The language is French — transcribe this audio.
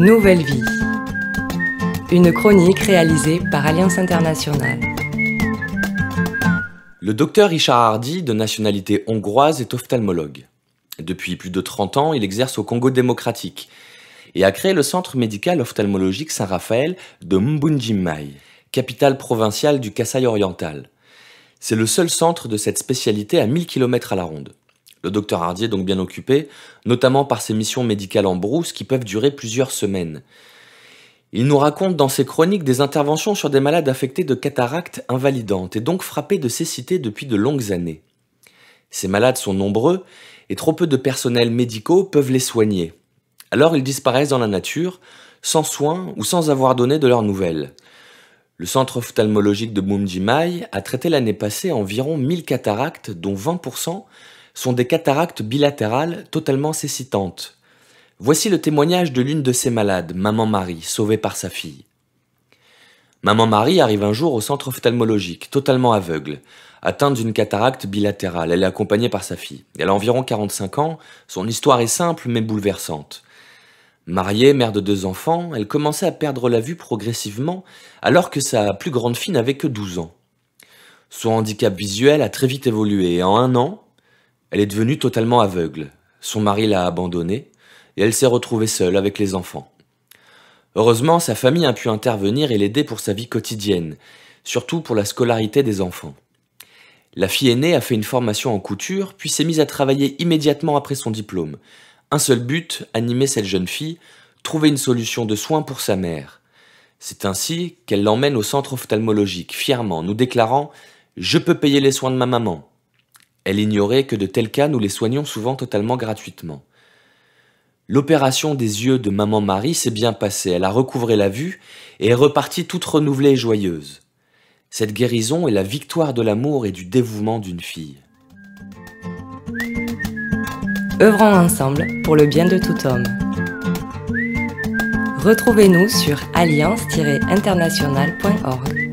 Nouvelle vie. Une chronique réalisée par Alliance Internationale. Le docteur Richard Hardy, de nationalité hongroise, est ophtalmologue. Depuis plus de 30 ans, il exerce au Congo démocratique et a créé le centre médical ophtalmologique Saint-Raphaël de Mbujimai, capitale provinciale du Kasaï oriental. C'est le seul centre de cette spécialité à 1000 km à la ronde. Le docteur Hardy est donc bien occupé, notamment par ses missions médicales en brousse qui peuvent durer plusieurs semaines. Il nous raconte dans ses chroniques des interventions sur des malades affectés de cataractes invalidantes et donc frappés de cécité depuis de longues années. Ces malades sont nombreux et trop peu de personnels médicaux peuvent les soigner. Alors ils disparaissent dans la nature, sans soins ou sans avoir donné de leurs nouvelles. Le centre ophtalmologique de Mbujimai a traité l'année passée environ 1000 cataractes, dont 20% sont des cataractes bilatérales totalement cécitantes. Voici le témoignage de l'une de ces malades, Maman Marie, sauvée par sa fille. Maman Marie arrive un jour au centre ophtalmologique, totalement aveugle, atteinte d'une cataracte bilatérale. Elle est accompagnée par sa fille. Elle a environ 45 ans, son histoire est simple mais bouleversante. Mariée, mère de 2 enfants, elle commençait à perdre la vue progressivement alors que sa plus grande fille n'avait que 12 ans. Son handicap visuel a très vite évolué et en 1 an, elle est devenue totalement aveugle. Son mari l'a abandonnée et elle s'est retrouvée seule avec les enfants. Heureusement, sa famille a pu intervenir et l'aider pour sa vie quotidienne, surtout pour la scolarité des enfants. La fille aînée a fait une formation en couture, puis s'est mise à travailler immédiatement après son diplôme. Un seul but, animer cette jeune fille, trouver une solution de soins pour sa mère. C'est ainsi qu'elle l'emmène au centre ophtalmologique, fièrement, nous déclarant « Je peux payer les soins de ma maman ». Elle ignorait que de tels cas, nous les soignons souvent totalement gratuitement. L'opération des yeux de Maman Marie s'est bien passée, elle a recouvré la vue et est repartie toute renouvelée et joyeuse. Cette guérison est la victoire de l'amour et du dévouement d'une fille. Œuvrons ensemble pour le bien de tout homme. Retrouvez-nous sur alliance-internationale.org.